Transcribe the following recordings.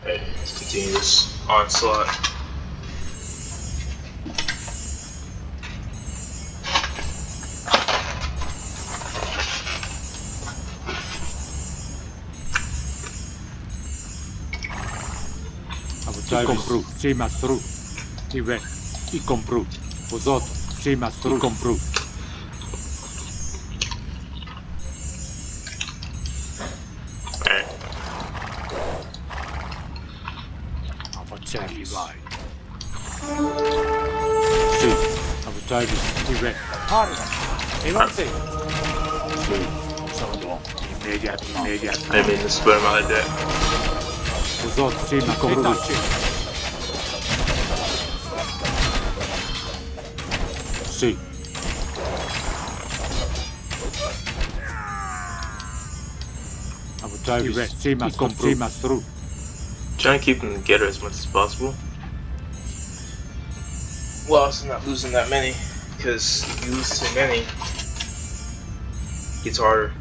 Alright, let's continue this onslaught. I compru, si mastru. Ive, I compru. Vosotros, si mastru, compru. Alright. Avacevi vai. Si, avacevi, Ive. Harva, Evanse. Si, sono immediat. I didn't mean to split him out like that. Vosotros, si mastru. Si. Avacevi, si mastru. Trying to keep them together as much as possible. Well, also not losing that many, because if you lose too many, it gets harder.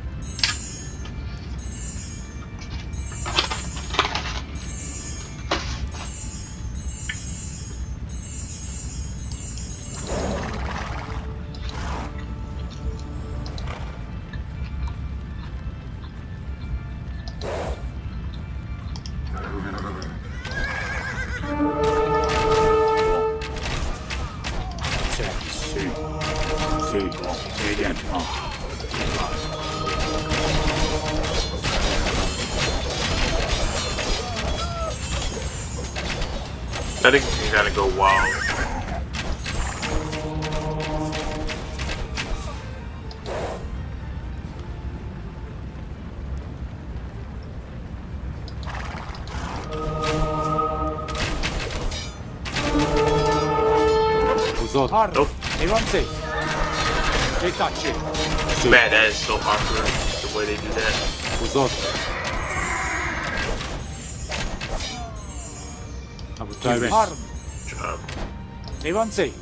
I think you gotta go wild. Nope. Evanse. Etache. Man, that is so awkward, the way they do that. Vosotros. Avacevi. Job. Evanse.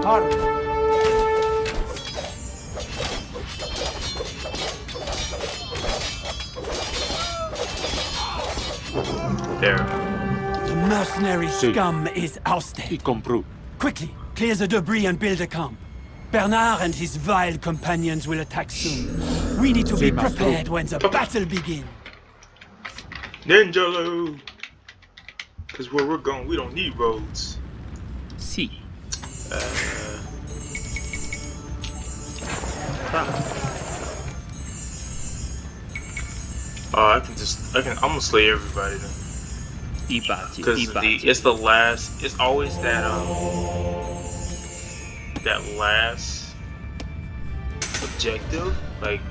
Harva. There. The mercenary scum is ousted. I compru. Quickly, clear the debris and build a camp. Bernard and his vile companions will attack soon. We need to be prepared when the battle begins. Ninja! Because where we're going, we don't need roads. Si. Oh, I'm gonna slay everybody then. Because it's the last, it's always that last objective, like.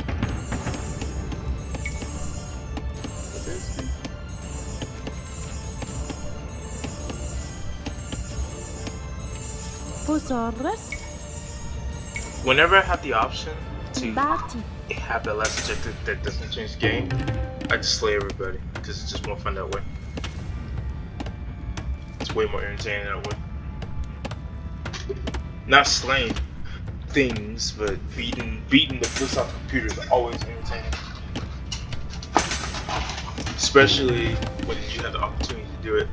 Whenever I have the option to have that last objective that doesn't change the game, I just slay everybody because it's just more fun that way. It's way more entertaining that way. Not slaying things, but beating the flips off the computer is always entertaining. Especially when you have the opportunity to do it.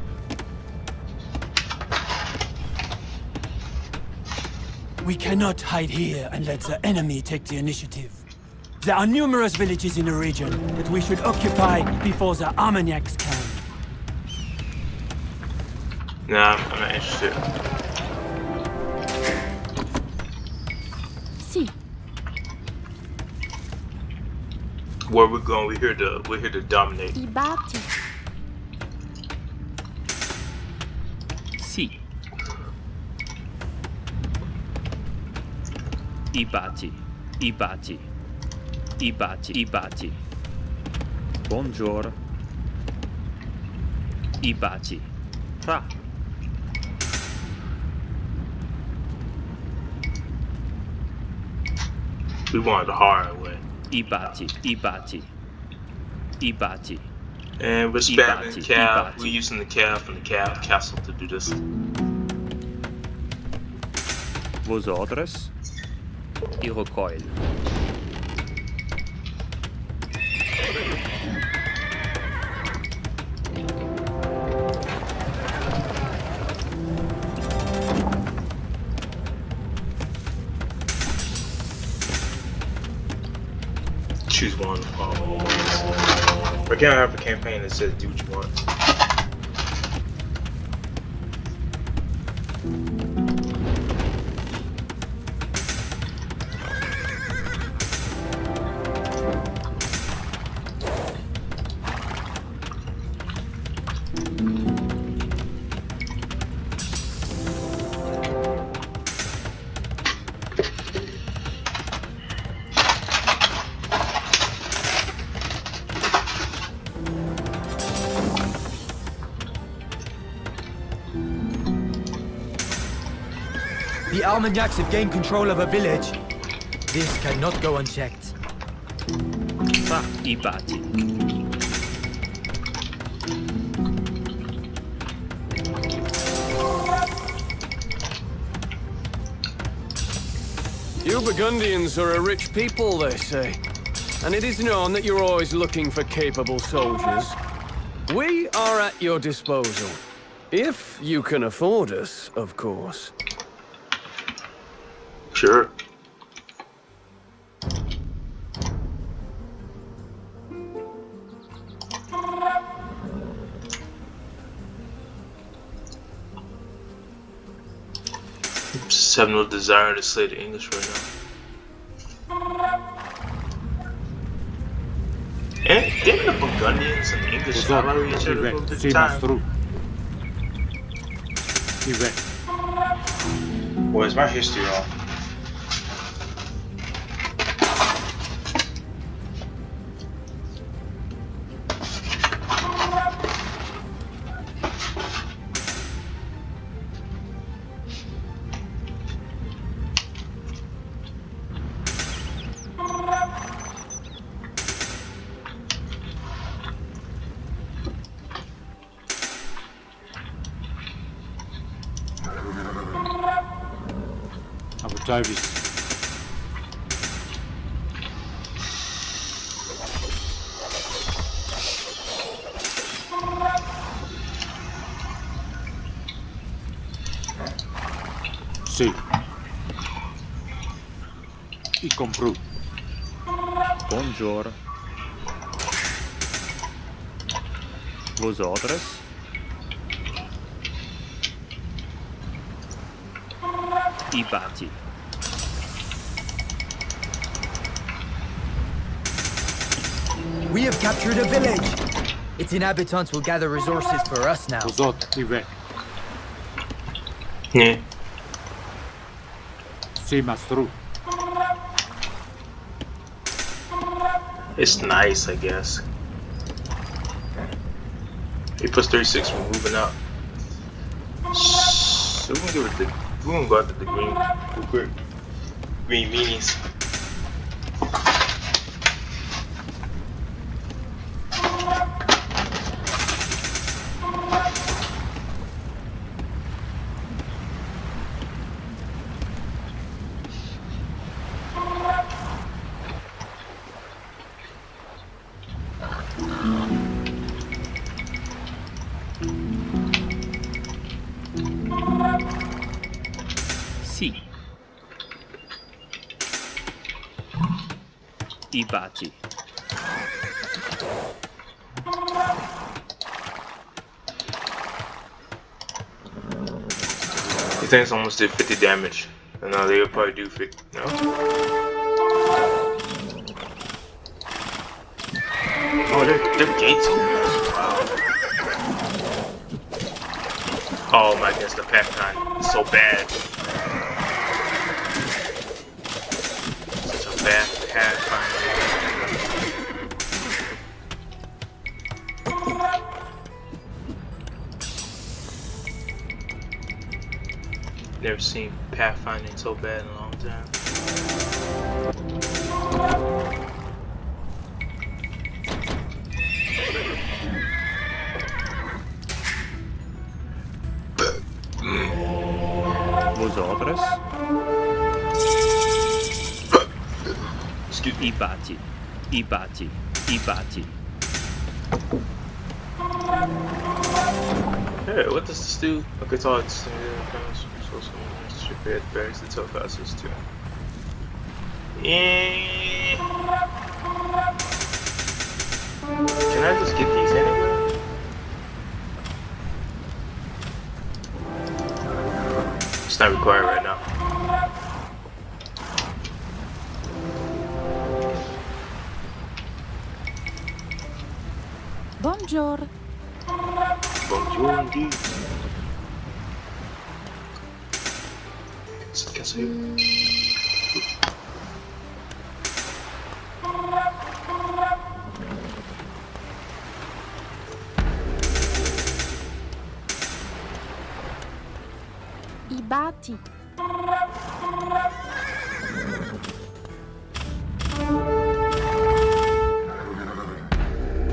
We cannot hide here and let the enemy take the initiative. There are numerous villages in the region that we should occupy before the Armagnacs can. Nah, I'm not interested. Si. Where we're going, we're here to dominate. Ibati. Si. Ibati. Bonjour. Ibati. Tra. We want the hard way. Ibati. And we're spamming the calf. We're using the calf and the calf castle to do this. Vosotros. Iroquois. choose one. Or can I have a campaign that says do what you want? The Armagnacs have gained control of a village. This cannot go unchecked. Tra I bati. You Burgundians are a rich people, they say. And it is known that you're always looking for capable soldiers. We are at your disposal. If you can afford us, of course. Sure. Just have no desire to slay the English right now. And didn't the Burgundians and the English ally each other for the time? Boy, is my history wrong? Davis. Sì. I comprou. Bonjour. Vos ordres? I bati. We have captured a village. Its inhabitants will gather resources for us now. Os outros, tiver. Yeah. Sì, mastro. It's nice, I guess. He plus 36, we're moving up. So we're gonna give it we're gonna go after the green real quick. Green meanies. Sì. I bati. The thing's almost did 50 damage. And now they'll probably do 50. No? Oh, they're gates here. Wow. Oh my goodness, the Pathfinder is so bad. Such a bad Pathfinder. Never seen pathfinding so bad in a long time. Vos ordres? Excuse me. I bati. I bati. I bati. Hey, what does this do? Okay, it's all it's varies the tough houses too. Yeah. Can I just get these anyway? It's not required right now. Bonjour. Bonjour indeed. Guess who? Ibati.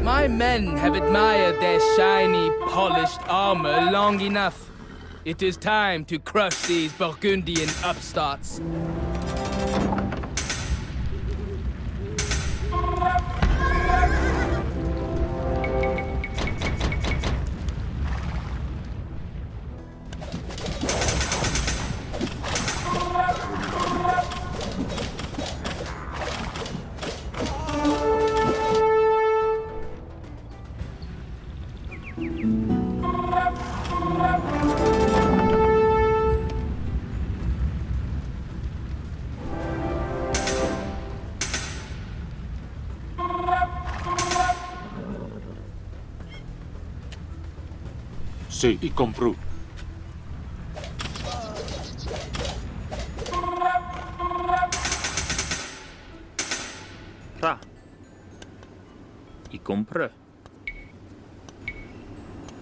My men have admired their shiny, polished armor long enough. It is time to crush these Burgundian upstarts. Sì, y comprou. Ra. I compreux.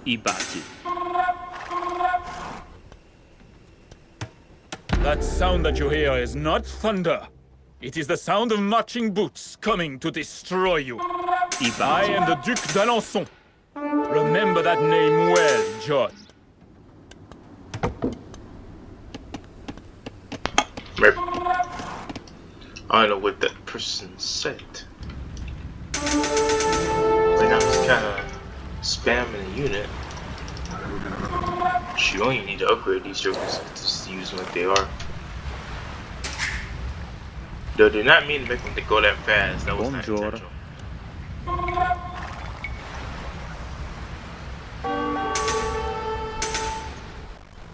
I bati. That sound that you hear is not thunder. It is the sound of marching boots coming to destroy you. I I bati. am the Duc d'Alençon. Remember that name well, John. Maybe. I don't know what that person said. Like I'm just kind of spamming the unit. You only need to upgrade these jokers just to use them like they are. Though do not mean to make them go that fast. That was not Bonjour. intentional.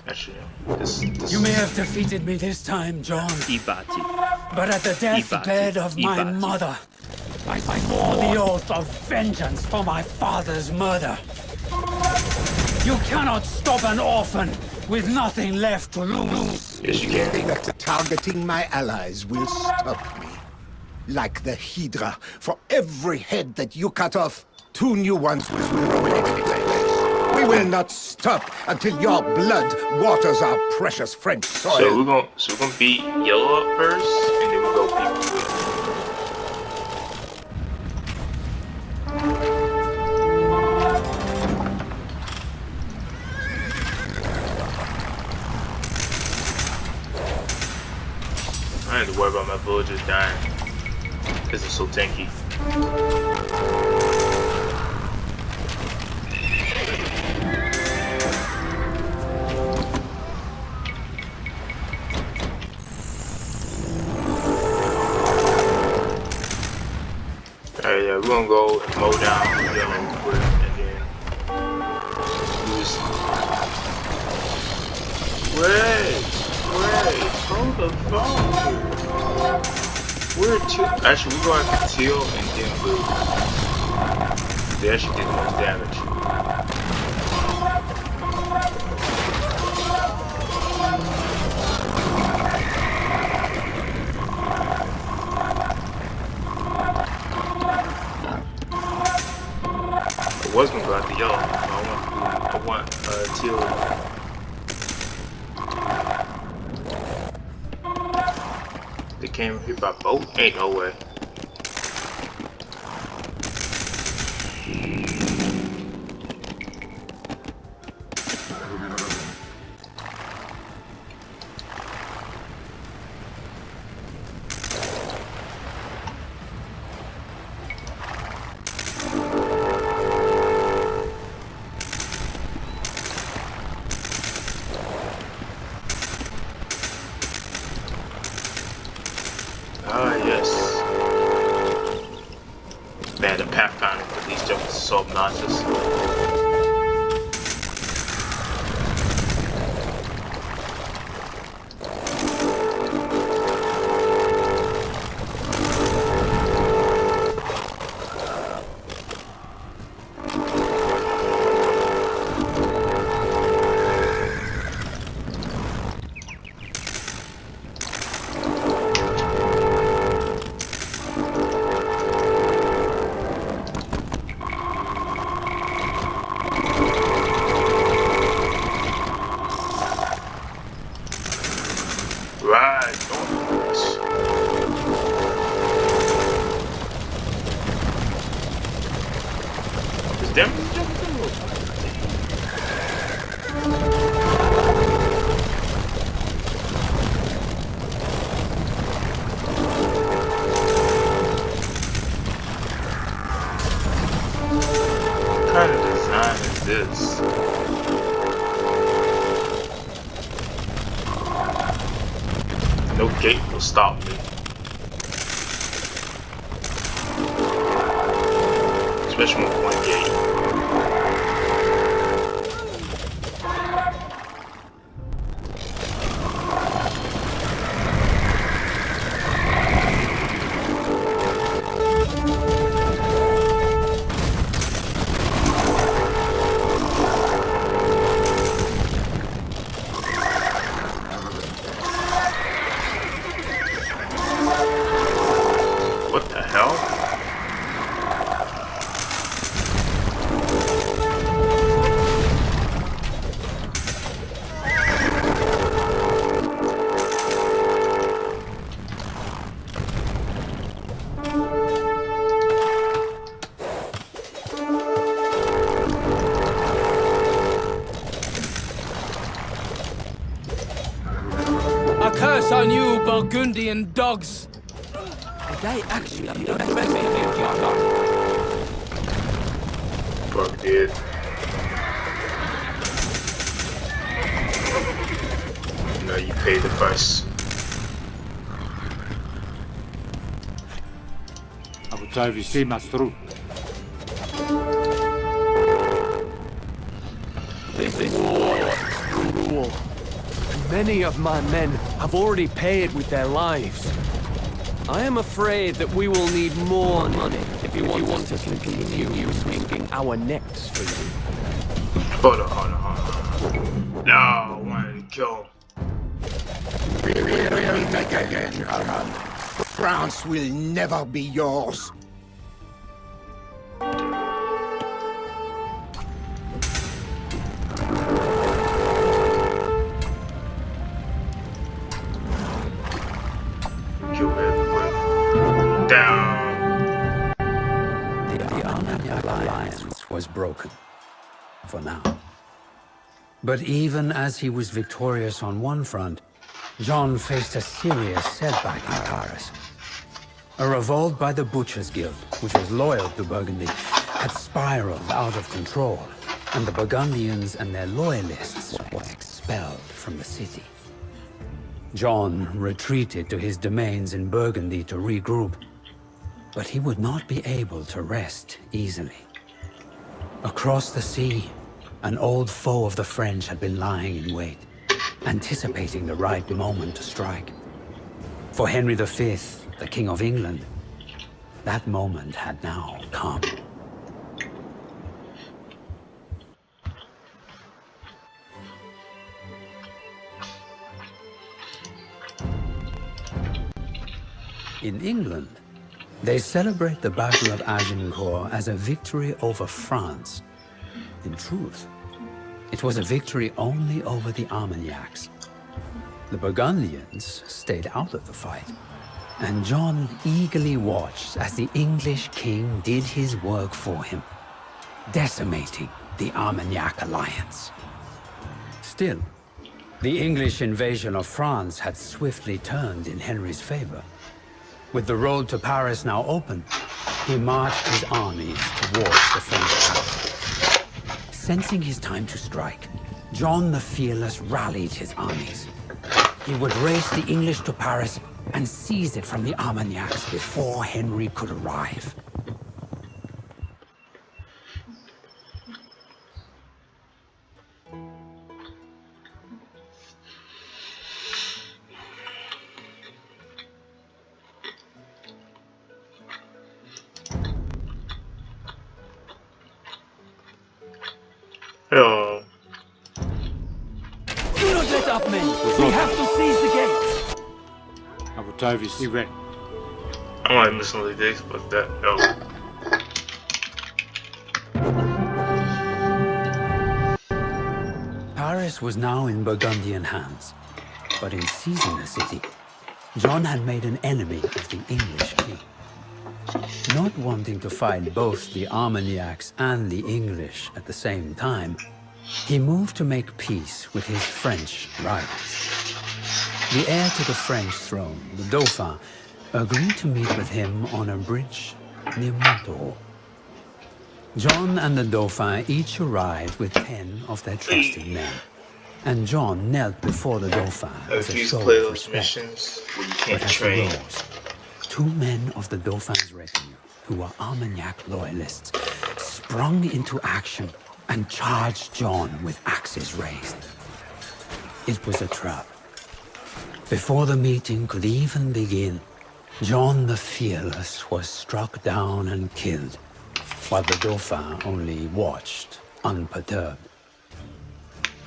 Actually, no. This You may have defeated me this time, John, I bati. but at the deathbed of my Ibati. mother, I swore the oath of vengeance for my father's murder. You cannot stop an orphan with nothing left to lose. yes, you can. That targeting my allies will stop me. Like the Hydra, for every head that you cut off, 2 new ones will grow in its place. We will not stop until your blood waters our precious French soil. So we're gonna beat yellow up first, and then we'll go blue. I don't have to worry about my villagers dying because it's so tanky. Alright, yeah, we're gonna go and mow down yellow quick, and then use. Wait, hold the phone. We're two. Actually, we're going to teal and then blue. They actually did the most damage. I was gonna go out the yellow, but I want teal. They came here by boat? Ain't no way. Ah, yes. These jumps are so obnoxious. Right, northwards. Is them jumping? What kind of design is this? No gate will stop me. Especially with one gate. What the hell? A curse on you, Burgundian dogs! They actually don't expect me to Fuck it. No, you pay the price. I will drive you see us through. This is war. Cruel. And many of my men have already paid with their lives. I am afraid that we will need more money if you want us to continue swinging our necks for you. Hold on. No, I wanted to kill him. We will make again, Haran. France will never be yours. Kill everybody. Down. The Armagnac alliance was broken. For now. But even as he was victorious on one front, John faced a serious setback in Paris. A revolt by the Butchers' Guild, which was loyal to Burgundy, had spiraled out of control, and the Burgundians and their loyalists were expelled from the city. John retreated to his domains in Burgundy to regroup, but he would not be able to rest easily. Across the sea, an old foe of the French had been lying in wait, anticipating the right moment to strike. For Henry V, the King of England, that moment had now come. In England, they celebrate the Battle of Agincourt as a victory over France. In truth, it was a victory only over the Armagnacs. The Burgundians stayed out of the fight, and John eagerly watched as the English king did his work for him, decimating the Armagnac alliance. Still, the English invasion of France had swiftly turned in Henry's favor. With the road to Paris now open, he marched his armies towards the French capital. Sensing his time to strike, John the Fearless rallied his armies. He would race the English to Paris and seize it from the Armagnacs before Henry could arrive. me! We have to seize the gate! Avotavis Ive. I might miss some of the days, but that. Oh. Paris was now in Burgundian hands, but in seizing the city, John had made an enemy of the English king. Not wanting to fight both the Armagnacs and the English at the same time, he moved to make peace with his French rivals. The heir to the French throne, the Dauphin, agreed to meet with him on a bridge near Montauk. John and the Dauphin each arrived with 10 of their trusted men, and John knelt before the Dauphin as a If you show play of those respect. missions where you But can't as he train, rose, 2 men of the Dauphin's retinue, who were Armagnac loyalists, sprung into action and charged John with axes raised. It was a trap. Before the meeting could even begin, John the Fearless was struck down and killed, while the Dauphin only watched, unperturbed.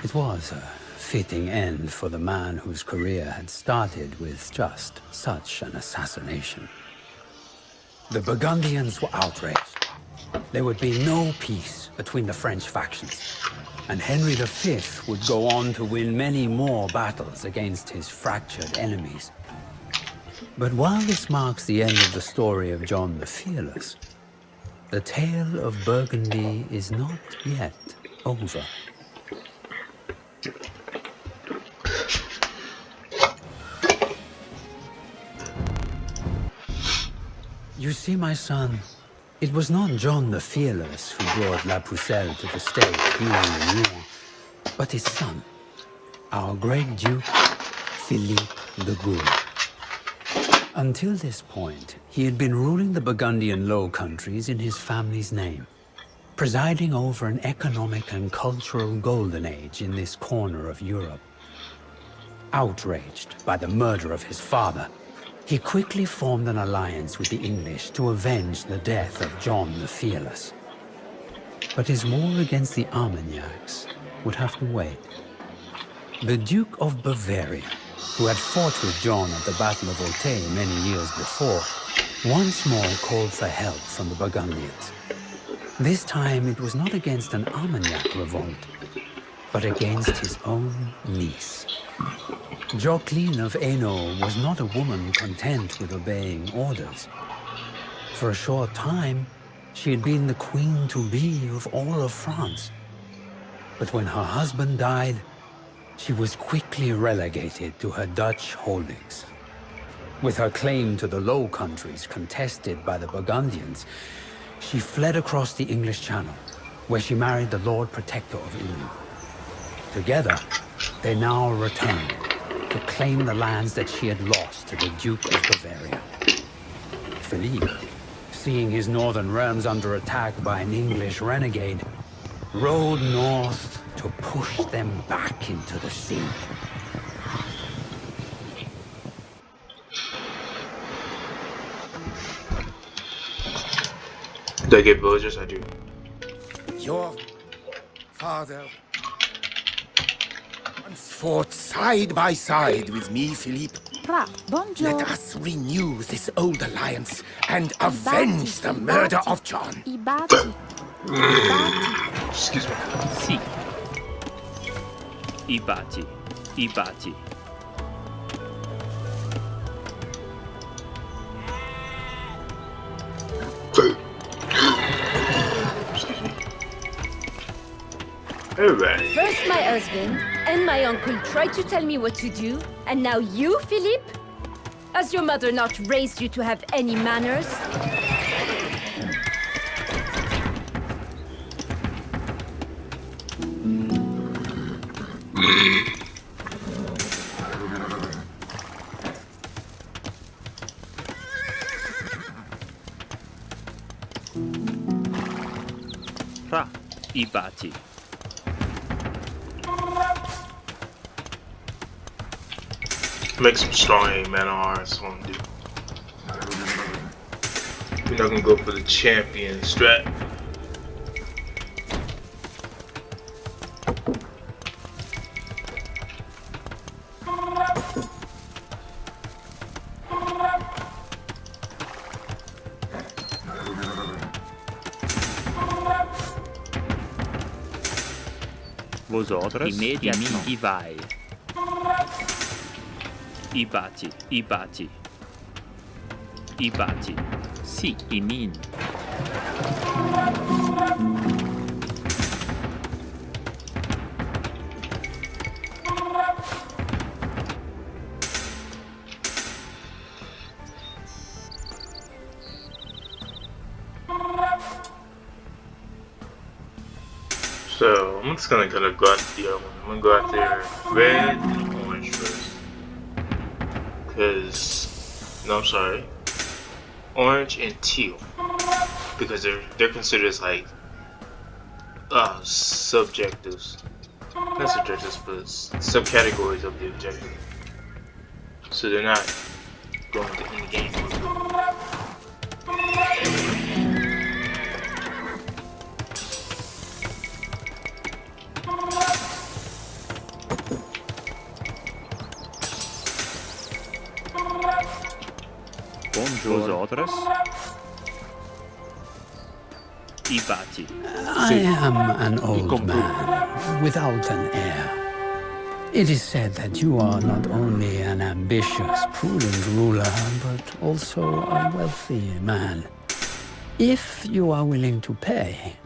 It was a fitting end for the man whose career had started with just such an assassination. The Burgundians were outraged. There would be no peace between the French factions, and Henry V would go on to win many more battles against his fractured enemies. But while this marks the end of the story of John the Fearless, the tale of Burgundy is not yet over. You see, my son, it was not John the Fearless who brought La Pucelle to the stake here in Lyon, but his son, our great Duke, Philippe the Good. Until this point, he had been ruling the Burgundian Low Countries in his family's name, presiding over an economic and cultural golden age in this corner of Europe. Outraged by the murder of his father, he quickly formed an alliance with the English to avenge the death of John the Fearless. But his war against the Armagnacs would have to wait. The Duke of Bavaria, who had fought with John at the Battle of Auteuil many years before, once more called for help from the Burgundians. This time it was not against an Armagnac revolt, but against his own niece. Jacqueline of Hainaut was not a woman content with obeying orders. For a short time, she had been the queen-to-be of all of France. But when her husband died, she was quickly relegated to her Dutch holdings. With her claim to the Low Countries contested by the Burgundians, she fled across the English Channel, where she married the Lord Protector of England. Together, they now returned to claim the lands that she had lost to the Duke of Bavaria. Philippe, seeing his northern realms under attack by an English renegade, rode north to push them back into the sea. did I get villagers? I do. Your father once fought side by side with me, Philippe. Ra, buongiorno. Let us renew this old alliance and avenge the murder of John. I batti. Excuse me. Sì. I bati. I bati. Alright. First my husband and my uncle tried to tell me what to do, and now you, Philippe? Has your mother not raised you to have any manners? Ra. I bati. Make some strong mana R's on do. We're not gonna go for the champion strat. Vosotros imediatamente i vai. Ibati, ibati. Ibati. Si, inin. So I'm just gonna kind of go out the other one. I'm gonna go out there red and orange first. Cause no, I'm sorry, orange and teal, because they're considered as like subjectives, not subjectives, but subcategories of the objective. So they're not going to end the game quickly. Vosotros ibati. I am an old man, without an heir. It is said that you are not only an ambitious, prudent ruler, but also a wealthy man. If you are willing to pay,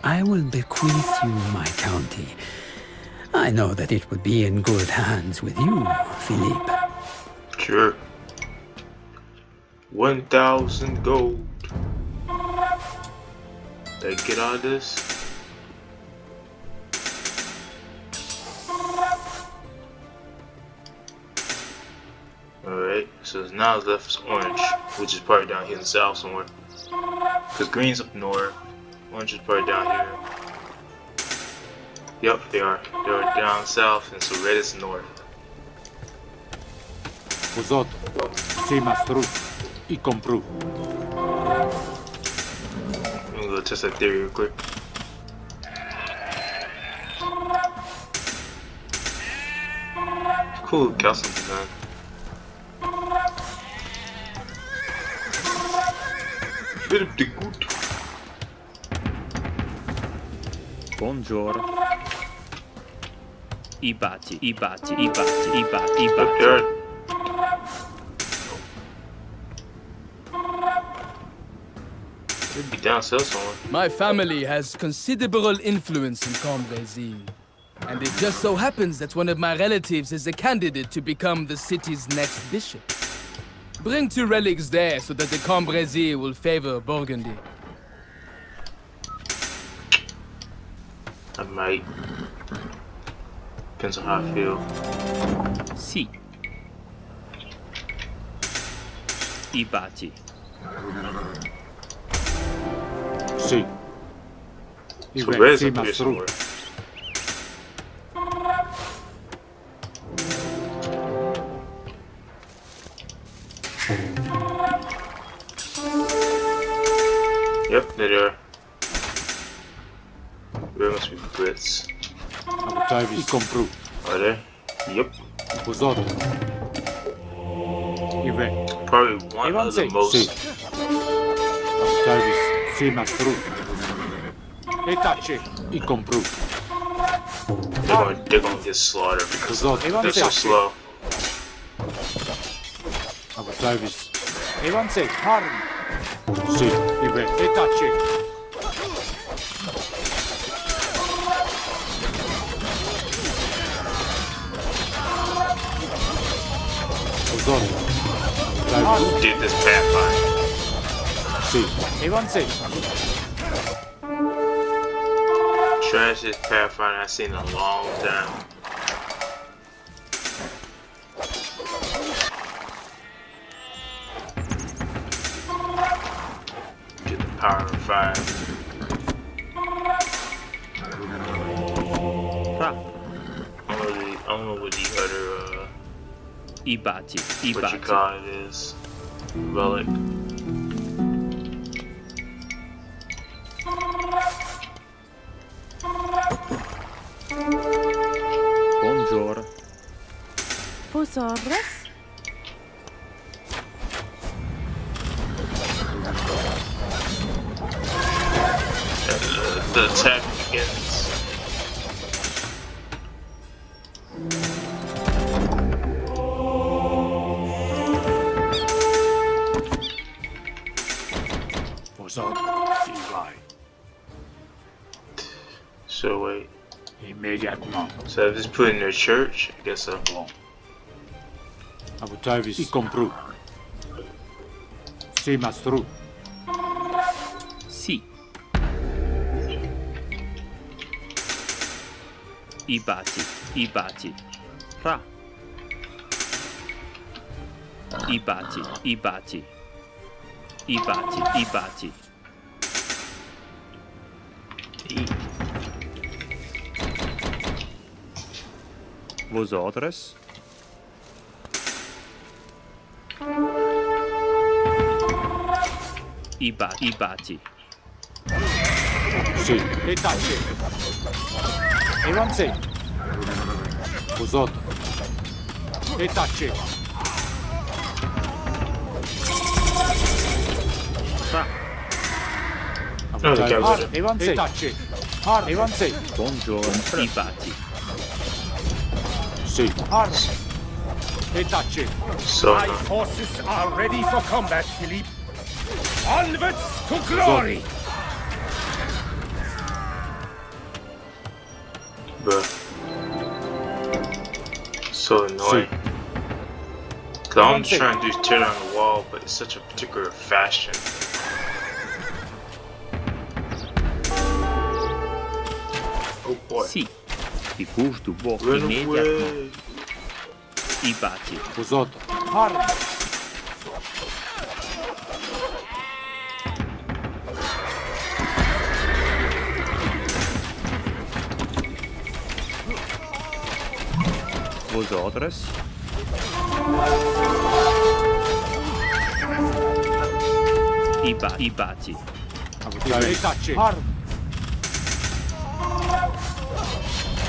I will bequeath you my county. I know that it would be in good hands with you, Philippe. Sure. 1,000 gold. Did I get out of this? Alright, so now left is orange, which is probably down here in the south somewhere. Because green's up north, orange is probably down here. Yep, they are. They're down south, and so red is north. Vosotros, si mastru, y compru. I'm gonna go test that theory real quick. Cool castle design. Philip the Good. Bonjour. Ibati, ibati, ibati, ibati, ibati. There. It'd be down south somewhere. My family has considerable influence in Cambrésis. And it just so happens that one of my relatives is a candidate to become the city's next bishop. Bring 2 relics there so that the Cambrésis will favor Burgundy. I might. Depends on how I feel. Si. Ibati. Si. So red's Si up here mastru. somewhere. Yep, there they are. There must be grits. Abutai y compru. Are they? Yep. Vosotros. Y ve. Probably one of the most. Si. Abutai si mastru. Etache y compru. They're gonna get slaughtered because Vosotros. they're so slow. Abutai Evanse, harm. Si, y ve. Etache. Vosotros. Did this Pathfinder. Si, Evanse. Trashiest Pathfinder I've seen in a long time. Get the power of 5. I don't know what the other Ibati, what you ibati. call it is. Relic. Bonjour. Vosotros. The attack begins. Vosotros igual. So wait. Inmediatement. So I just put in their church? I guess so. Bon. A vous y compris. Si, mastro. Si. Ibati, ibati. Ra. Ibati, ibati. Ibati, ibati. Vosotros. Ibati. Si. Itachi. Avancez. Vous autres. Itachi. Ra. No, they got rid of it. Avancez. Itachi. Avancez. Buongiorno. Ibati. Si. Itachi. So My forces are ready for combat, Philippe. Onwards to glory! Bruh. So annoying. Cause all I'm trying to do is tear down the wall, but it's such a particular fashion. Oh boy. Si. Il bouge du bord Run immédiatement. away. Ibati. Vous autres. Vosotros. Ibati. Itachi.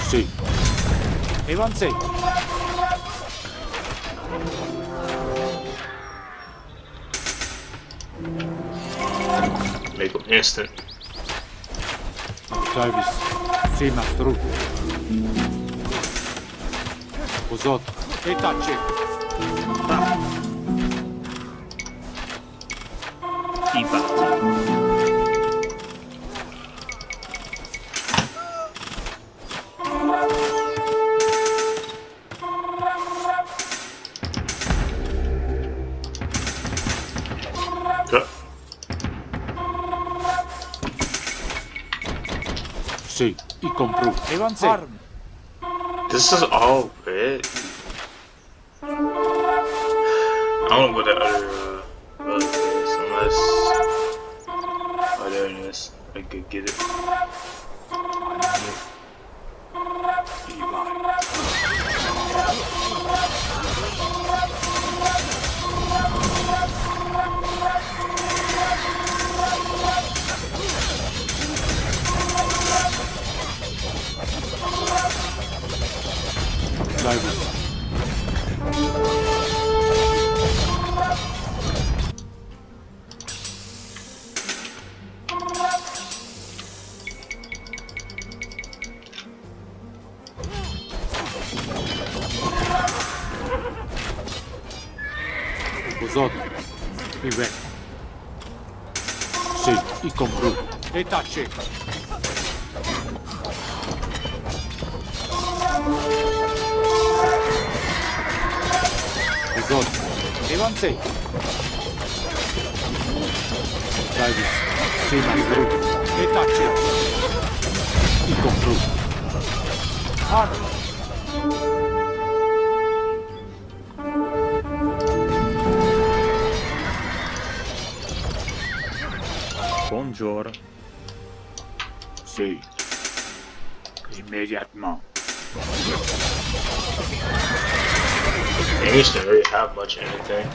Si. Avancez. Make them instant. Service. Si, mastro. Vous autres. Itachi. Ibati. Go. Si. Y compris. Avancez. This is all red. I don't know what the other is, unless. Oh, there it is. I could get it. Vous autres. Vivez. Si. Y compris. Itachi. Vous autres. Avancez. Service. Si, mastro. Itachi. Y compris. Buongiorno. Si. Immédiatement. English didn't really have much of anything.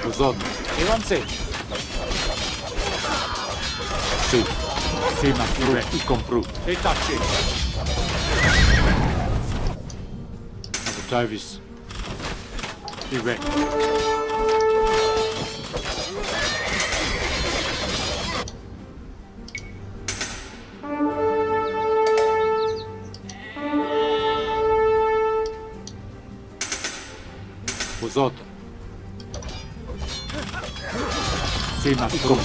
Vous autres. Avancez. Si. Si, mastro. Y compris. Itachi. Service. Vivez. Vosotros. Sí, maestro.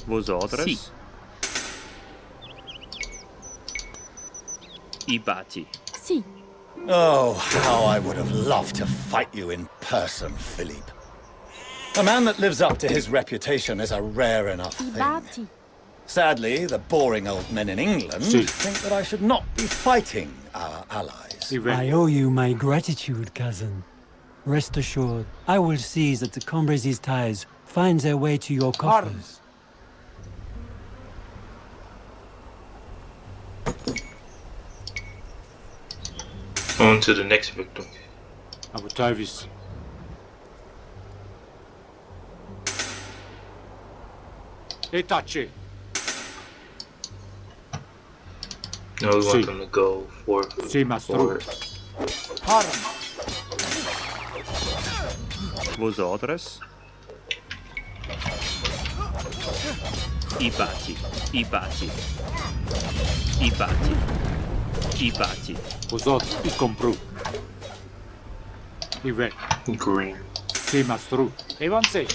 Vosotros. Sí. Ibati. Si. Oh, how I would have loved to fight you in person, Philippe. A man that lives up to his reputation is a rare enough thing. Ibati. Sadly, the boring old men in England think that I should not be fighting our allies. I owe you my gratitude, cousin. Rest assured, I will see that the Cambrésis ties find their way to your coffers. On to the next victim. Avutavis. Itachi. No, we want them to go forward. Sí, maestro. Vosotros. Ibati. Ibati. Ibati. Ibati. Vosotros. Y compró. Y ve. Green. Sí, maestro. Avancé.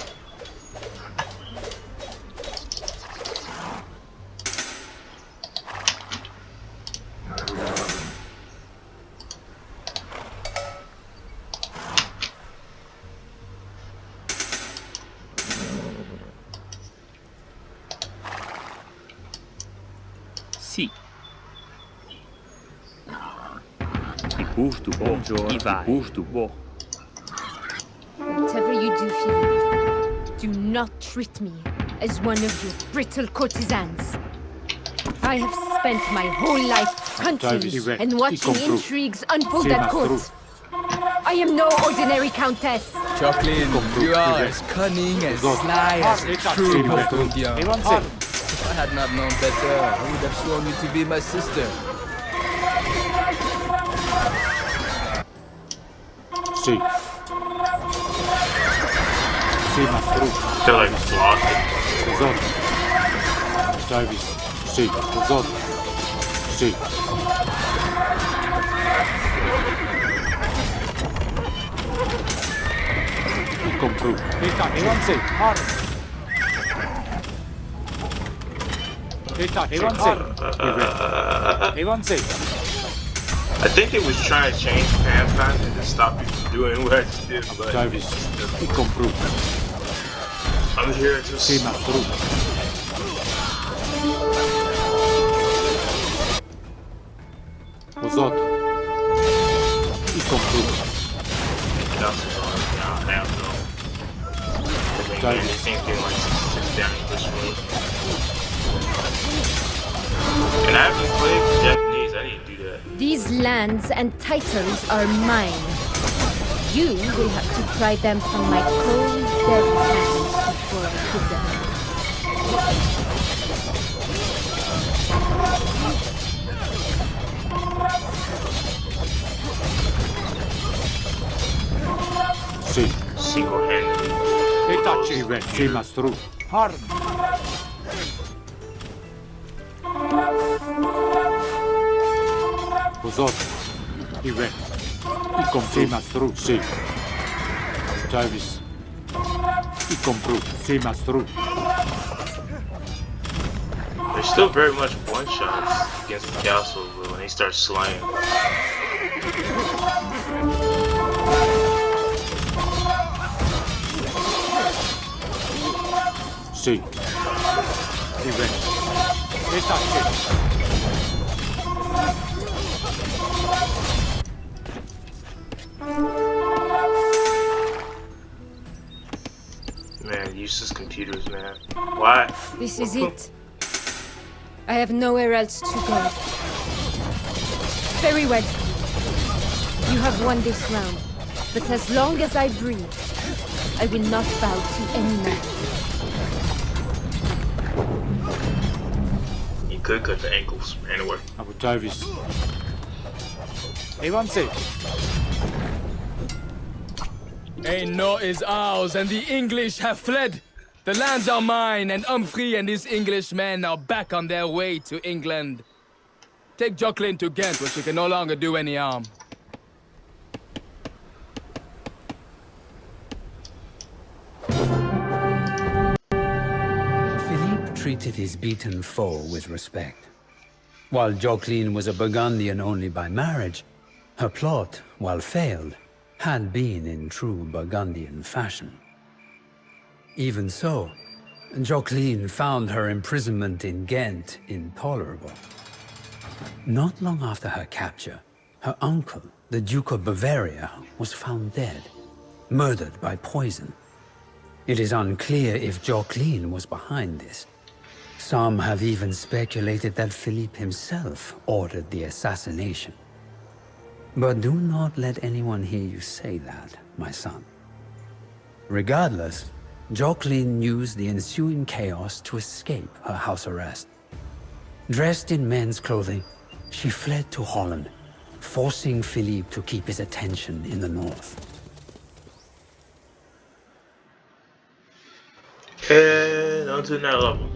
Si. I bouge du bonjour. I bouge du bo. Whatever you do, Philippe, do not treat me as one of your brittle courtesans. I have spent my whole life hunting and watching intrigues unfold at court. I am no ordinary countess. Jacqueline, you are as cunning and sly as a true Burgundian. If I had not known better, I would have sworn you to be my sister. Sí. Sí, maestro. They're like blocking. Vosotros. Davis. Sí, vosotros. Sí. Y compró. Itachi. Avancé. Itachi. Avancé. Avancé. I think it was trying to change Pathfinder to stop you from doing what I just did, but Davis. Y compró. I'm here to Sí, maestro. Vosotros. Y compró. And I haven't played Japanese, I need to do that. These lands and titles are mine. You will have to pry them from my cold, dead hands before I give them. Sí. Single-handedly. Itachi. Ve. Sí, maestro. Vosotros. Y ve. Y compró. Sí, maestro. Sí. Davis. Y compró. Sí, maestro. They're still very much one-shots against the castle, but when they start slaying. Sí. Y ve. Itachi. Man, useless computers, man. Why? This is it. I have nowhere else to go. Very well. You have won this round. But as long as I breathe, I will not bow to any man. You could cut the ankles. Anyway. Abu Davis. Avancé. Ain't no is ours, and the English have fled. The lands are mine, and Humphrey and his Englishmen are back on their way to England. Take Jocelyn to Ghent, where she can no longer do any harm. Philippe treated his beaten foe with respect. While Jocelyn was a Burgundian only by marriage, her plot, while failed, had been in true Burgundian fashion. Even so, Jocelyn found her imprisonment in Ghent intolerable. Not long after her capture, her uncle, the Duke of Bavaria, was found dead, murdered by poison. It is unclear if Jocelyn was behind this. Some have even speculated that Philippe himself ordered the assassination. But do not let anyone hear you say that, my son. Regardless, Jocelyn used the ensuing chaos to escape her house arrest. Dressed in men's clothing, she fled to Holland, forcing Philippe to keep his attention in the north. And on to that level.